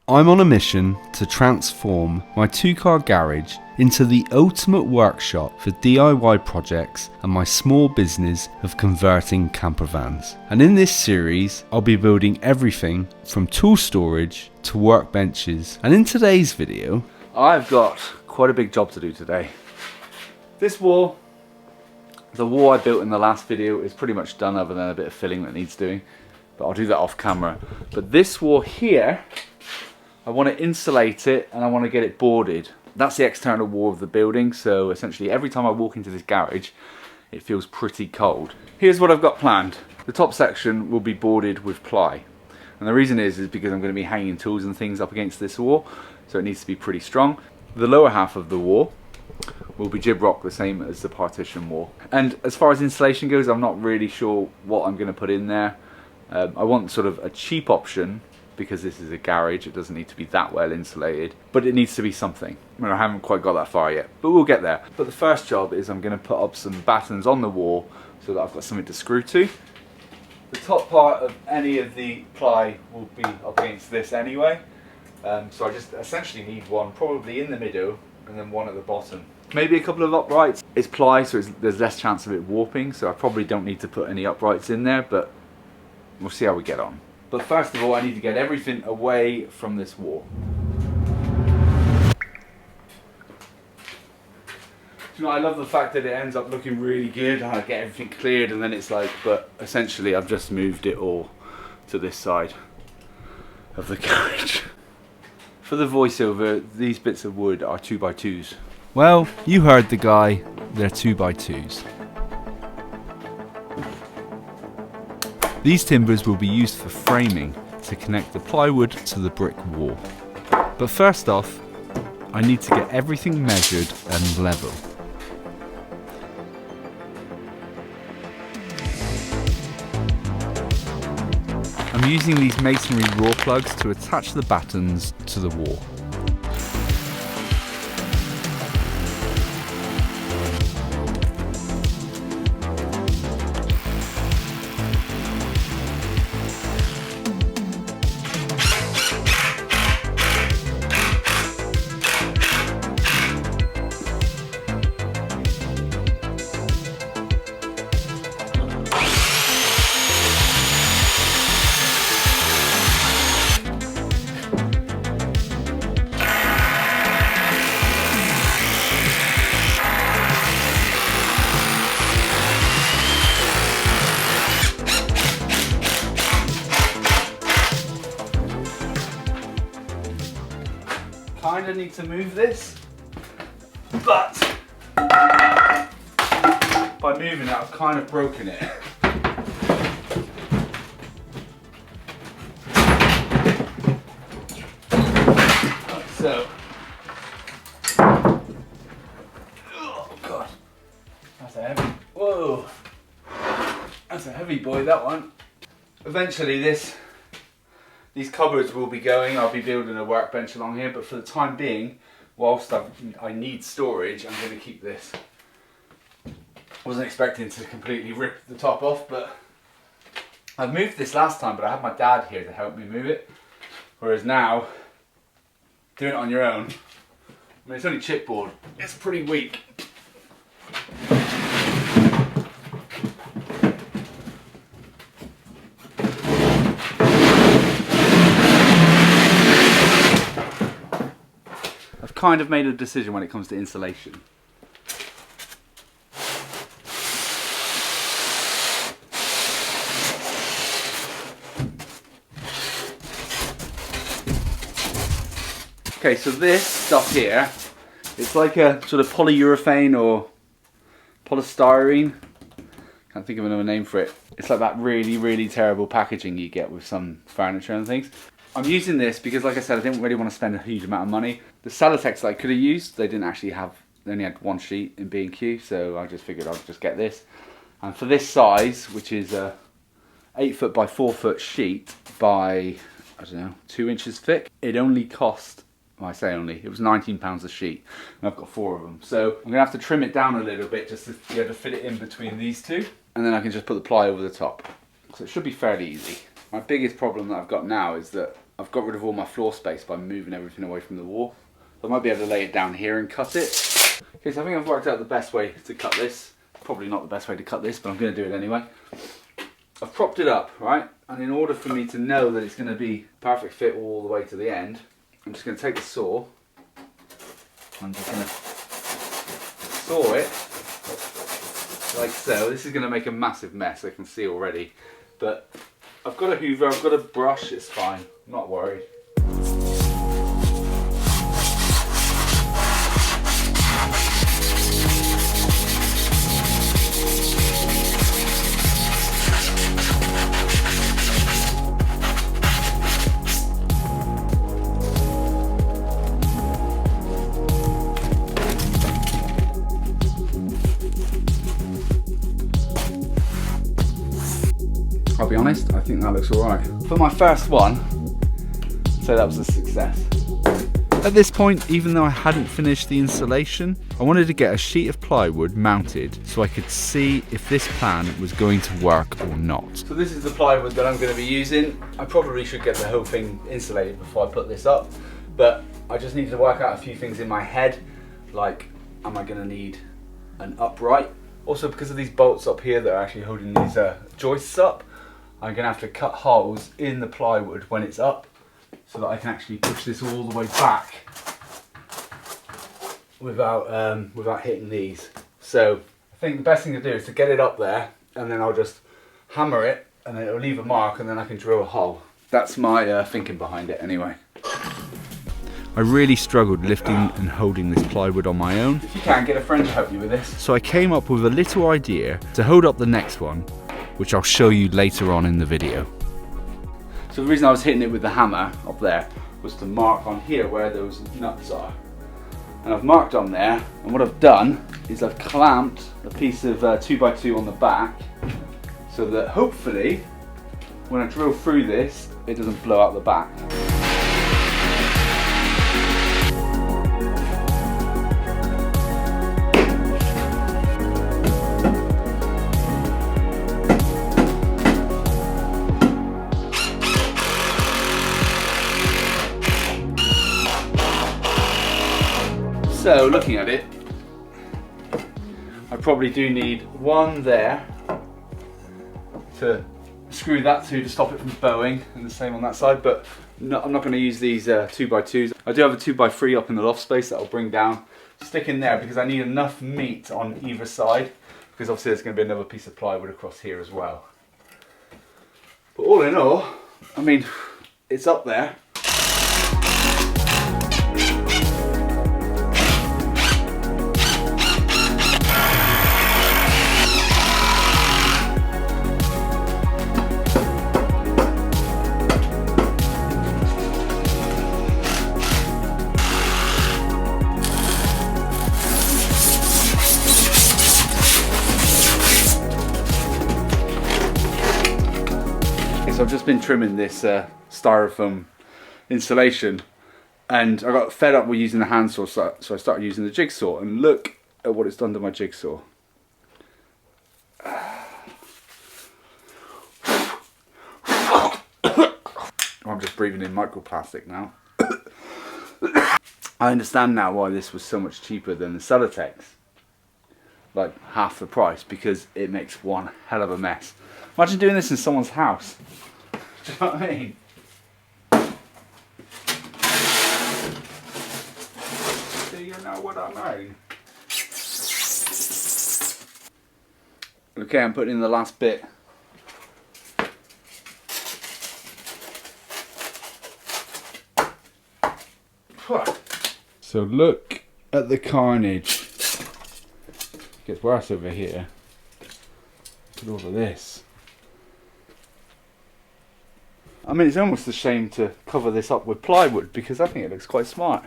I'm on a mission to transform my two-car garage into the ultimate workshop for DIY projects and my small business of converting camper vans. And in this series, I'll be building everything from tool storage to workbenches. And in today's video, I've got quite a big job to do today. This wall, the wall I built in the last video, is pretty much done other than a bit of filling that needs doing. But I'll do that off camera. But this wall here, I want to insulate it and I want to get it boarded. That's the external wall of the building, so essentially every time I walk into this garage, it feels pretty cold. Here's what I've got planned. The top section will be boarded with ply. And the reason is because I'm going to be hanging tools and things up against this wall, so it needs to be pretty strong. The lower half of the wall will be jib rock, the same as the partition wall. And as far as insulation goes, I'm not really sure what I'm going to put in there. I want sort of a cheap option, because this is a garage. It doesn't need to be that well insulated, but it needs to be something. I mean, I haven't quite got that far yet, but we'll get there. But the first job is I'm going to put up some battens on the wall so that I've got something to screw to. The top part of any of the ply will be up against this anyway, so I just essentially need one probably in the middle and then one at the bottom. Maybe a couple of uprights. It's ply, so there's less chance of it warping, so I probably don't need to put any uprights in there, but we'll see how we get on. But first of all, I need to get everything away from this wall. You know, I love the fact that it ends up looking really good. I get everything cleared and then it's like, but essentially I've just moved it all to this side of the garage. For the voiceover, these bits of wood are 2x2s. Well, you heard the guy, they're 2x2s. These timbers will be used for framing to connect the plywood to the brick wall. But first off, I need to get everything measured and level. I'm using these masonry raw plugs to attach the battens to the wall. Kind of need to move this, but by moving it I've kind of broken it. So, oh god, that's a heavy, whoa, that's a heavy boy, that one. Eventually these cupboards will be going. I'll be building a workbench along here, but for the time being, whilst I need storage, I'm going to keep this. I wasn't expecting to completely rip the top off, but I moved this last time, but I had my dad here to help me move it. Whereas now, doing it on your own, I mean, it's only chipboard, it's pretty weak. Kind of made a decision when it comes to insulation. Okay, so this stuff here, it's like a sort of polyurethane or polystyrene. Can't think of another name for it. It's like that really, really terrible packaging you get with some furniture and things. I'm using this because, like I said, I didn't really want to spend a huge amount of money. The Celotex that I could have used, they didn't actually have, they only had one sheet in B&Q, so I just figured I'd just get this. And for this size, which is a 8 foot by 4 foot sheet by, I don't know, 2 inches thick, it only cost, well, I say only, it was £19 a sheet, and I've got 4 of them. So I'm gonna have to trim it down a little bit just to be able to fit it in between these two, and then I can just put the ply over the top. So it should be fairly easy. My biggest problem that I've got now is that I've got rid of all my floor space by moving everything away from the wall. I might be able to lay it down here and cut it. Okay, so I think I've worked out the best way to cut this. Probably not the best way to cut this, but I'm going to do it anyway. I've propped it up, right? And in order for me to know that it's going to be perfect fit all the way to the end, I'm just going to take the saw. I'm just going to saw it like so. This is going to make a massive mess, I can see already. But I've got a hoover, I've got a brush, it's fine. I'm not worried. I'll be honest, I think that looks alright. For my first one, I'd say that was a success. At this point, even though I hadn't finished the insulation, I wanted to get a sheet of plywood mounted so I could see if this plan was going to work or not. So this is the plywood that I'm going to be using. I probably should get the whole thing insulated before I put this up, but I just need to work out a few things in my head, like am I going to need an upright? Also, because of these bolts up here that are actually holding these joists up, I'm going to have to cut holes in the plywood when it's up so that I can actually push this all the way back without hitting these. So I think the best thing to do is to get it up there and then I'll just hammer it and then it'll leave a mark and then I can drill a hole. That's my thinking behind it anyway. I really struggled lifting and holding this plywood on my own. If you can, get a friend to help you with this. So I came up with a little idea to hold up the next one, which I'll show you later on in the video. So the reason I was hitting it with the hammer up there was to mark on here where those nuts are. And I've marked on there, and what I've done is I've clamped a piece of 2x2 on the back so that hopefully when I drill through this, it doesn't blow out the back. So looking at it, I probably do need one there to screw that to stop it from bowing, and the same on that side, but no, I'm not going to use these 2x2s. I do have a 2x3 up in the loft space that I'll bring down, stick in there because I need enough meat on either side, because obviously there's going to be another piece of plywood across here as well. But all in all, I mean, it's up there. So I've just been trimming this styrofoam insulation and I got fed up with using the handsaw, so I started using the jigsaw, and look at what it's done to my jigsaw. I'm just breathing in microplastic now. I understand now why this was so much cheaper than the Celotex. Like half the price, because it makes one hell of a mess. Imagine doing this in someone's house. Do you know what I mean? Do you know what I mean? Okay, I'm putting in the last bit. So look at the carnage. It gets worse over here. Look at all of this. I mean, it's almost a shame to cover this up with plywood because I think it looks quite smart.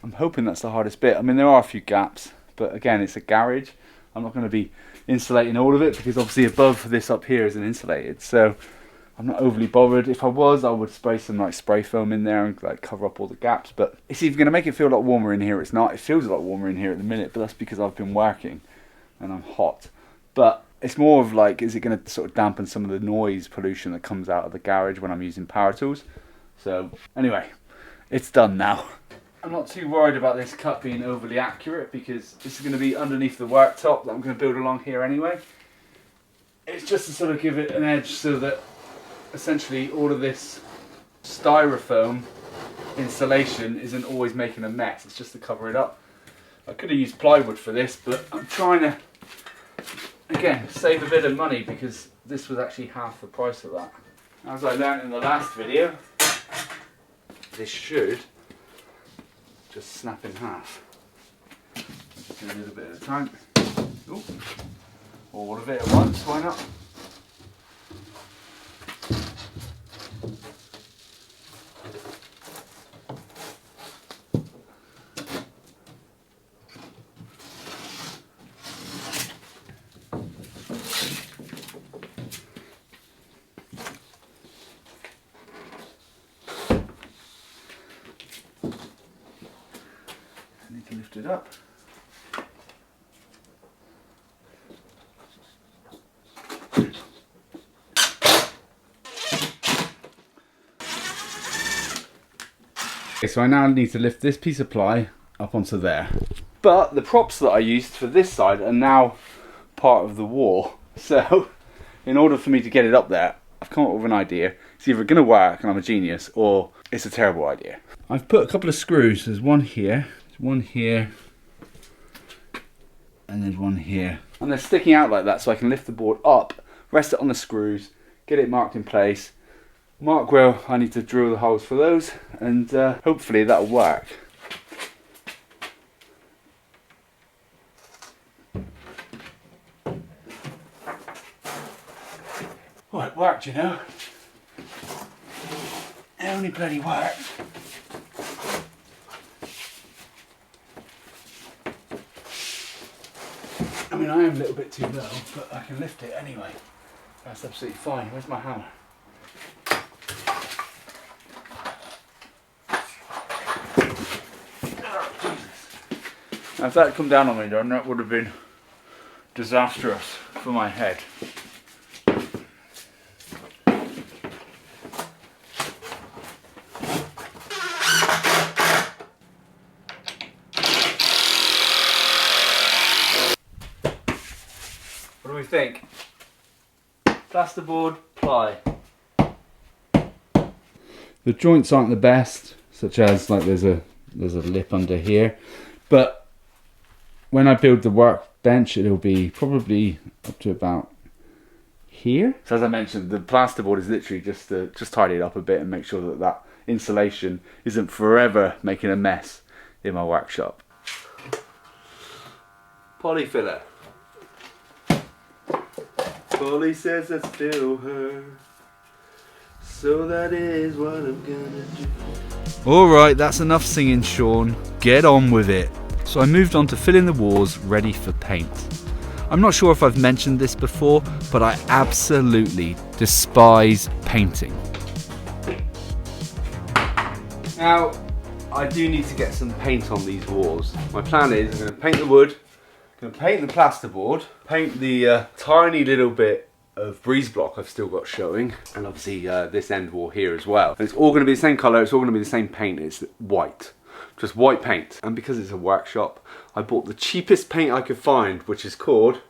I'm hoping that's the hardest bit. I mean, there are a few gaps, but again, it's a garage. I'm not going to be insulating all of it because obviously above this up here isn't insulated. So I'm not overly bothered. If I was, I would spray some like spray foam in there and like cover up all the gaps. But it's either going to make it feel a lot warmer in here. It's not. It feels a lot warmer in here at the minute, but that's because I've been working and I'm hot. But it's more of like, is it going to sort of dampen some of the noise pollution that comes out of the garage when I'm using power tools? So anyway, it's done now. I'm not too worried about this cut being overly accurate because this is going to be underneath the worktop that I'm going to build along here anyway. It's just to sort of give it an edge so that essentially all of this styrofoam insulation isn't always making a mess. It's just to cover it up. I could have used plywood for this, but I'm trying to, again, save a bit of money because this was actually half the price of that. As I learned in the last video, this should just snap in half. Just do a little bit at a time. Ooh. All of it at once, why not? I need to lift it up. Okay, so I now need to lift this piece of ply up onto there. But the props that I used for this side are now part of the wall. So in order for me to get it up there, I've come up with an idea. It's either going to work and I'm a genius, or it's a terrible idea. I've put a couple of screws. There's one here, and there's one here. And they're sticking out like that so I can lift the board up, rest it on the screws, get it marked in place, mark where I need to drill the holes for those, and hopefully that'll work. Well, it worked, you know. It only bloody worked. I mean, I am a little bit too low, but I can lift it anyway. That's absolutely fine. Where's my hammer? Now, if that had come down on me, then that would have been disastrous for my head. What do we think? Plasterboard, ply. The joints aren't the best, such as like there's a lip under here, but when I build the workbench, it'll be probably up to about here. So as I mentioned, the plasterboard is literally just to tidy it up a bit and make sure that that insulation isn't forever making a mess in my workshop. Polyfiller. Polly says that's still her, so that is what I'm gonna do. Alright, that's enough singing, Sean. Get on with it. So I moved on to filling the walls ready for paint. I'm not sure if I've mentioned this before, but I absolutely despise painting. Now, I do need to get some paint on these walls. My plan is I'm going to paint the wood, I'm going to paint the plasterboard, paint the tiny little bit of breeze block I've still got showing, and obviously this end wall here as well. And it's all going to be the same colour, it's all going to be the same paint, it's white. Just white paint. And because it's a workshop, I bought the cheapest paint I could find, which is called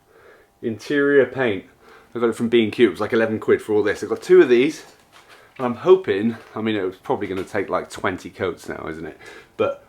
Interior Paint. I got it from B&Q, it was like 11 quid for all this. I've got 2 of these, and I'm hoping, I mean it was probably going to take like 20 coats now, isn't it? But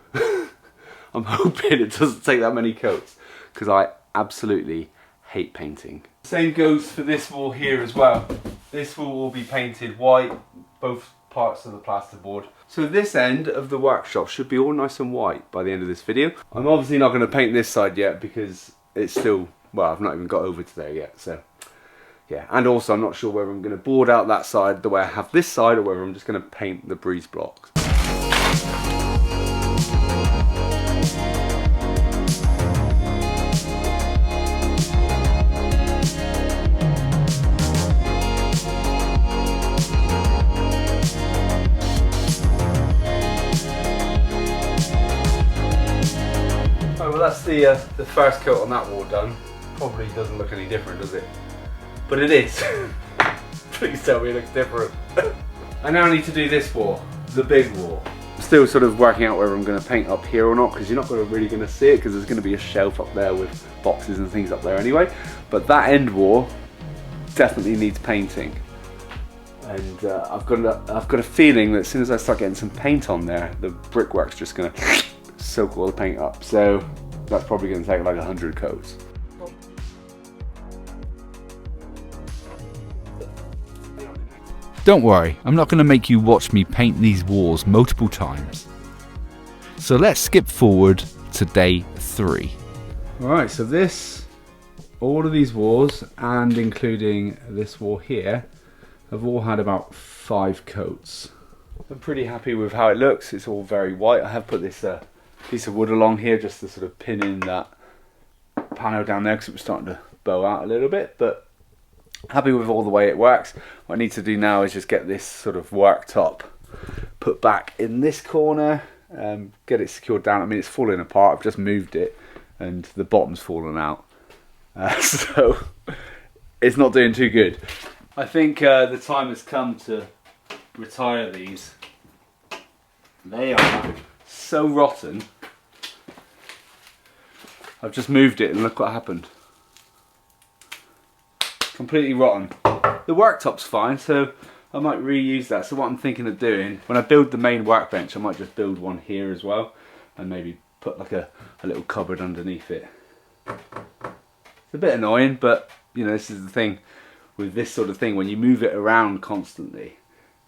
I'm hoping it doesn't take that many coats, because I absolutely hate painting. Same goes for this wall here as well. This wall will be painted white, both parts of the plasterboard. So this end of the workshop should be all nice and white by the end of this video. I'm obviously not going to paint this side yet because it's still, well, I've not even got over to there yet, so yeah. And also I'm not sure whether I'm going to board out that side the way I have this side or whether I'm just going to paint the breeze blocks. That's the first coat on that wall done. Probably doesn't look any different, does it? But it is. Please tell me it looks different. I now need to do this wall. the big wall. I'm still sort of working out whether I'm going to paint up here or not, because you're not really going to see it, because there's going to be a shelf up there with boxes and things up there anyway. But that end wall definitely needs painting. And I've got a feeling that as soon as I start getting some paint on there, the brickwork's just going to soak all the paint up. So that's probably going to take like 100 coats. Don't worry, I'm not going to make you watch me paint these walls multiple times. So let's skip forward to day 3. Alright, so all of these walls, and including this wall here, have all had about 5 coats. I'm pretty happy with how it looks. It's all very white. I have put this piece of wood along here just to sort of pin in that panel down there, because it was starting to bow out a little bit, but happy with all the way it works. What I need to do now is just get this sort of worktop put back in this corner, get it secured down. I mean, it's falling apart. I've just moved it and the bottom's fallen out, so it's not doing too good. I think the time has come to retire these. They are so rotten. I've just moved it and look what happened. Completely rotten. The worktop's fine, so I might reuse that. So what I'm thinking of doing, when I build the main workbench, I might just build one here as well, and maybe put like a little cupboard underneath it. It's a bit annoying, but you know, this is the thing with this sort of thing, when you move it around constantly,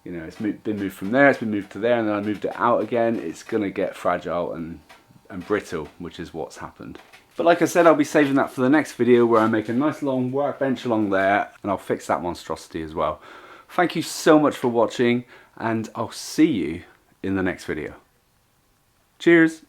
you know, it's been moved from there, it's been moved to there, and then I moved it out again, it's gonna get fragile and brittle, which is what's happened. But like I said, I'll be saving that for the next video, where I make a nice long workbench along there, and I'll fix that monstrosity as well. Thank you so much for watching, and I'll see you in the next video. Cheers!